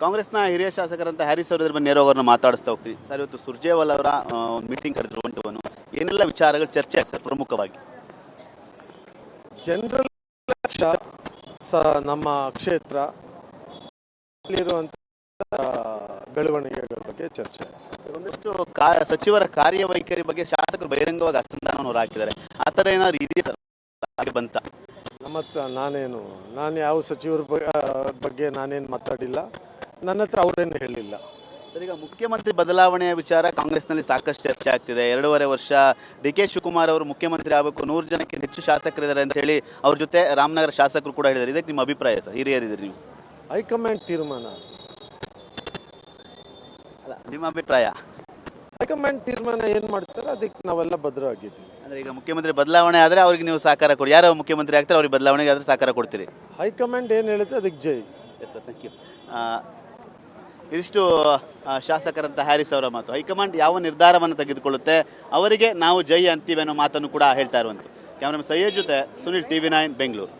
ಕಾಂಗ್ರೆಸ್ನ ಹಿರಿಯ ಶಾಸಕರಂತ ಹ್ಯಾರಿಸ್ ಅವರು ಇದ್ರ ಬಗ್ಗೆ ನೇರವಾಗಿ ಅವ್ರನ್ನ ಮಾತಾಡಿಸ್ತಾ ಹೋಗ್ತೀನಿ ಸರ್. ಇವತ್ತು ಸುರ್ಜೇವಾಲ ಅವರ ಒಂದು ಮೀಟಿಂಗ್ ಕರೆದ್ರು ಒಂಟುವನು, ಏನೆಲ್ಲ ವಿಚಾರಗಳು ಚರ್ಚೆ ಆಯ್ತು ಸರ್ ಪ್ರಮುಖವಾಗಿ? ಜನರಲ್ ನಮ್ಮ ಕ್ಷೇತ್ರ ಇರುವಂಥ ಬೆಳವಣಿಗೆಗಳ ಬಗ್ಗೆ ಚರ್ಚೆ ಆಯಿತು. ಒಂದಷ್ಟು ಸಚಿವರ ಕಾರ್ಯವೈಖರಿ ಬಗ್ಗೆ ಶಾಸಕರು ಬಹಿರಂಗವಾಗಿ ಅಸಮಾಧಾನವನ್ನು ಹಾಕಿದ್ದಾರೆ. ಆ ಥರ ಏನಾದ್ರು ಇದೆಯಾ ಸರ್ ಹಾಗೆ ಬಂತ? ನಾನು ಯಾವ ಸಚಿವರ ಬಗ್ಗೆ ನಾನೇನು ಮಾತಾಡಿಲ್ಲ, ನನ್ನ ಹತ್ರ ಅವರೇನು ಹೇಳಿಲ್ಲ. ಸರ್, ಈಗ ಮುಖ್ಯಮಂತ್ರಿ ಬದಲಾವಣೆಯ ವಿಚಾರ ಕಾಂಗ್ರೆಸ್ನಲ್ಲಿ ಸಾಕಷ್ಟು ಚರ್ಚೆ ಆಗ್ತಿದೆ. 2.5 ವರ್ಷ ಡಿ.ಕೆ. ಶಿವಕುಮಾರ್ ಅವರು ಮುಖ್ಯಮಂತ್ರಿ ಆಗಬೇಕು, 100 ಜನಕ್ಕೆ ಹೆಚ್ಚು ಶಾಸಕರಿದ್ದಾರೆ ಅಂತ ಹೇಳಿ ಅವ್ರ ಜೊತೆ ರಾಮನಗರ ಶಾಸಕರು ಕೂಡ ಹೇಳಿದ್ದಾರೆ. ಇದಕ್ಕೆ ನಿಮ್ಮ ಅಭಿಪ್ರಾಯ ಸರ್? ಹಿರಿಯರಿದ್ದೀರಿ ನೀವು. ಹೈಕಮಾಂಡ್ ತೀರ್ಮಾನ ಅಲ್ಲ, ನಿಮ್ಮ ಅಭಿಪ್ರಾಯ? ಹೈಕಮಾಂಡ್ ತೀರ್ಮಾನ ಏನು ಮಾಡ್ತಾರೆ ಅದಕ್ಕೆ ನಾವೆಲ್ಲ ಭದ್ರವಾಗಿದ್ದೀವಿ. ಅಂದರೆ ಈಗ ಮುಖ್ಯಮಂತ್ರಿ ಬದಲಾವಣೆ ಆದರೆ ಅವ್ರಿಗೆ ನೀವು ಸಹಕಾರ ಕೊಡಿ, ಯಾರೋ ಮುಖ್ಯಮಂತ್ರಿ ಆಗ್ತಾರೆ ಅವ್ರಿಗೆ ಬದಲಾವಣೆಗೆ ಆದರೆ ಸಹಕಾರ ಕೊಡ್ತೀರಿ? ಹೈಕಮಾಂಡ್ ಏನು ಹೇಳುತ್ತೆ ಅದಕ್ಕೆ ಜೈ. Yes sir, thank you. ಇದಿಷ್ಟು ಶಾಸಕರಂತ ಹ್ಯಾರಿಸ್ ಅವರ ಮಾತು. ಹೈಕಮಾಂಡ್ ಯಾವ ನಿರ್ಧಾರವನ್ನು ತೆಗೆದುಕೊಳ್ಳುತ್ತೆ ಅವರಿಗೆ ನಾವು ಜೈ ಅಂತೀವಿ ಅನ್ನೋ ಮಾತನ್ನು ಕೂಡ ಹೇಳ್ತಾ ಇರುವಂಥ. ಕ್ಯಾಮ್ರಾಮನ್ ಸಯ್ಯದ್ ಜೊತೆ ಸುನಿಲ್, TV9 ಬೆಂಗಳೂರು.